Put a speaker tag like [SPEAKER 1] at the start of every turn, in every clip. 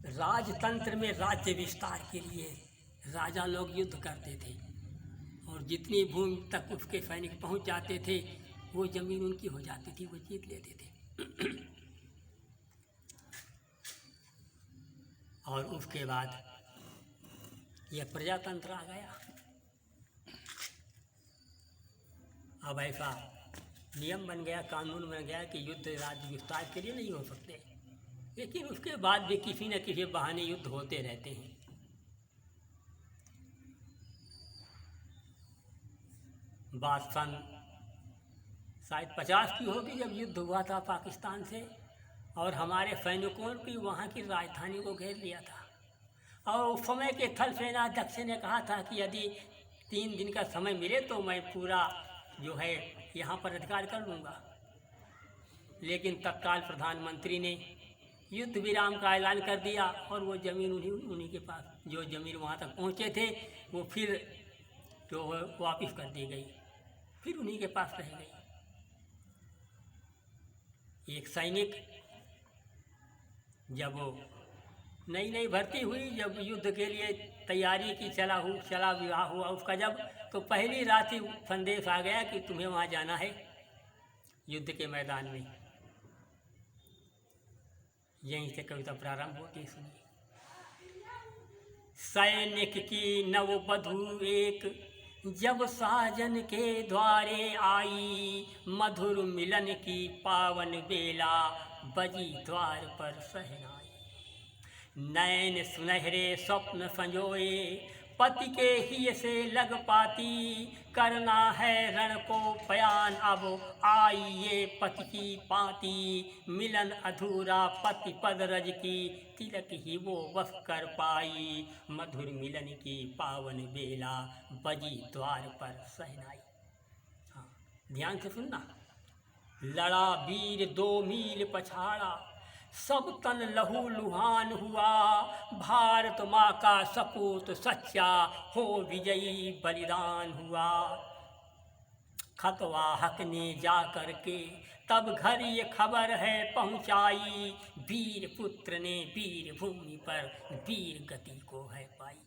[SPEAKER 1] राजतंत्र में राज्य विस्तार के लिए राजा लोग युद्ध करते थे और जितनी भूमि तक उसके सैनिक पहुंच जाते थे वो जमीन उनकी हो जाती थी, वो जीत लेते थे। और उसके बाद यह प्रजातंत्र आ गया। अब ऐसा नियम बन गया, कानून बन गया कि युद्ध राज्य विस्तार के लिए नहीं हो सकते, लेकिन उसके बाद भी किसी न किसी बहाने युद्ध होते रहते हैं। बात सन शायद 50 की होगी जब युद्ध हुआ था पाकिस्तान से, और हमारे सैनिकों की वहाँ की राजधानी को घेर लिया था। और उस समय के थल सेनाध्यक्ष ने कहा था कि यदि 3 दिन का समय मिले तो मैं पूरा जो है यहाँ पर अधिकार कर लूँगा। लेकिन तत्काल प्रधानमंत्री ने युद्ध विराम का ऐलान कर दिया और वो ज़मीन उन्हीं के पास, जो ज़मीन वहाँ तक पहुँचे थे वो फिर जो वापस कर दी गई, फिर उन्हीं के पास रह गई। एक सैनिक जब नई नई भर्ती हुई, जब युद्ध के लिए तैयारी की चला विवाह हुआ उसका, जब तो पहली रात ही संदेश आ गया कि तुम्हें वहाँ जाना है युद्ध के मैदान में। यहीं से कविता प्रारंभ होती है, सुनिए। सैनिक की नववधू एक जब साजन के द्वारे आई, मधुर मिलन की पावन बेला बजी द्वार पर सहनाई। नैन सुनहरे स्वप्न संजोए पति के हिय से लग पाती, करना है रण को पयान अब आई ये पति की पाती। मिलन अधूरा पति पद रज की, तिलक ही वो वस कर पाई। मधुर मिलन की पावन बेला बजी द्वार पर सहनाई। हाँ, ध्यान से सुनना। लड़ा वीर 2 मील पछाड़ा, सब तन लहू लुहान हुआ। भारत माँ का सपूत सच्चा, हो विजयी बलिदान हुआ। खतवाहक ने जा कर के तब घर ये खबर है पहुँचाई, वीर पुत्र ने वीर भूमि पर वीर गति को है पाई।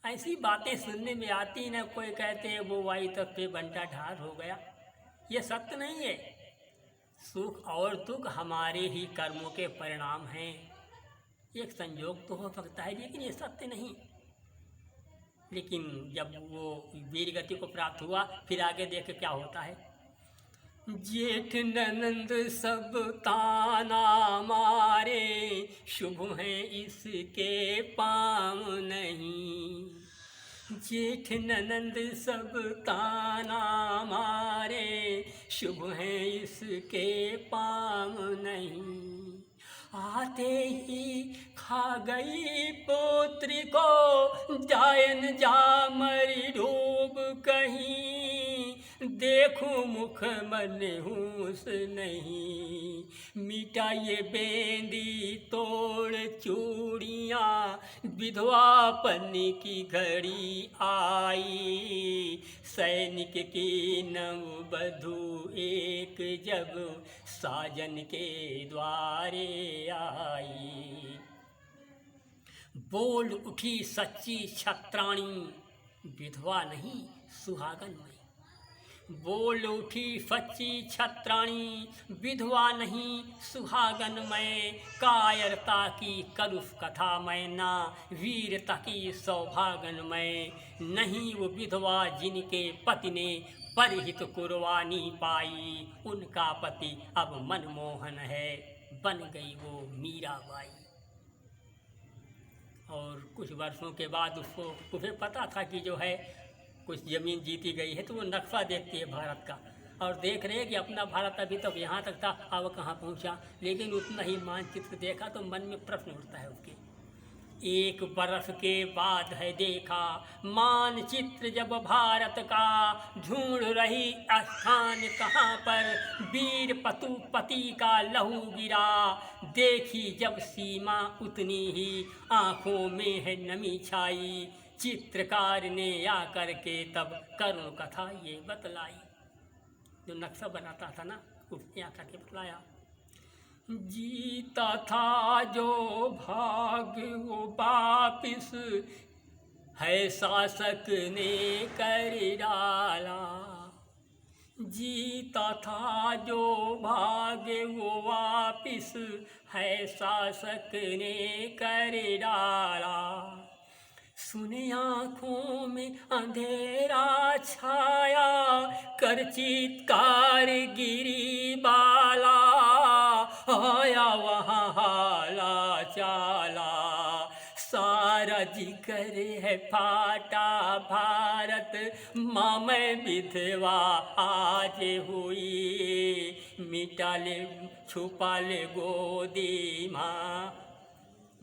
[SPEAKER 1] ऐसी बातें सुनने में आती न, कोई कहते हैं वो आई तब पे बंटा ढार हो गया। ये सत्य नहीं है। सुख और दुख हमारे ही कर्मों के परिणाम हैं। एक संयोग तो हो सकता है लेकिन ये सत्य नहीं। लेकिन जब वो वीर गति को प्राप्त हुआ, फिर आगे देख क्या होता है। जेठ ननंद सब ताना मारे, शुभ है इसके पाँव नहीं। जेठ ननंद सब ताना मारे, शुभ है इसके पाँव नहीं। आते ही खा गई पोत्री को, जाए न जा मरी डूब कहीं। देखूं मुख मन होश नहीं, मिटा ये बेंदी तोड़ चूड़ियाँ। विधवापन की घड़ी आई, सैनिक की नववधू एक जब साजन के द्वारे आई। बोल उठी सच्ची छत्राणी, विधवा नहीं सुहागन में। बोल उठी सच्ची छत्राणी, विधवा नहीं सुहागन में। कायरता की करुष कथा मैं ना, वीरता की सौभागन में। नहीं वो विधवा जिनके पति ने परहित कुर्बानी पाई, उनका पति अब मनमोहन है, बन गई वो मीराबाई। और कुछ वर्षों के बाद उसको उसे पता था कि जो है कुछ ज़मीन जीती गई है, तो वो नक्शा देखती है भारत का और देख रहे हैं कि अपना भारत अभी तक यहाँ तक था, अब कहाँ पहुँचा। लेकिन उतना ही मानचित्र देखा तो मन में प्रश्न उठता है उसके। 1 बरस के बाद है देखा मानचित्र जब भारत का, ढूंढ रही स्थान कहाँ पर वीर पति का लहू गिरा। देखी जब सीमा उतनी ही आँखों में है नमी छाई, चित्रकार ने आकर के तब करुण कथा ये बतलाई। जो नक्शा बनाता था ना, उसने आकर के बतलाया। जीता था जो भाग वो वापिस है शासक ने कर डाला। जीता था जो भाग्य वो वापिस है शासक ने कर डाला। सुने आँखों में अंधेरा छाया कर चित्कार गिरी बाला। आया वहाँ हाला चाला सारा जिक्र है फाटा भारत। माँ मैं विधवा आज हुई मिटा ले छुपा ले गोदी माँ।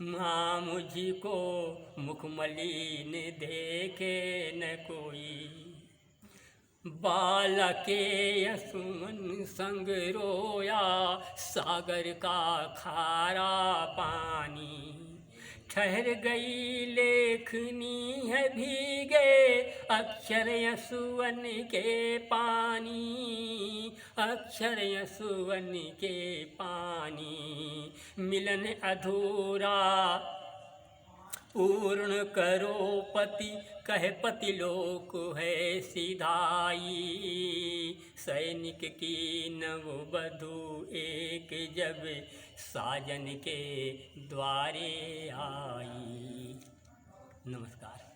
[SPEAKER 1] माँ मुझको मुख मलिन देखे न कोई। बालके यशुमन संग रोया सागर का खारा पानी। ठहर गई लेखनी है भीगे अक्षर यशुवन के पानी। अक्षर यशुवन के पानी मिलन अधूरा पूर्ण करो पति कहे पति लोक है सिधाई। सैनिक की नववधू एक जब साजन के द्वारे आई। नमस्कार।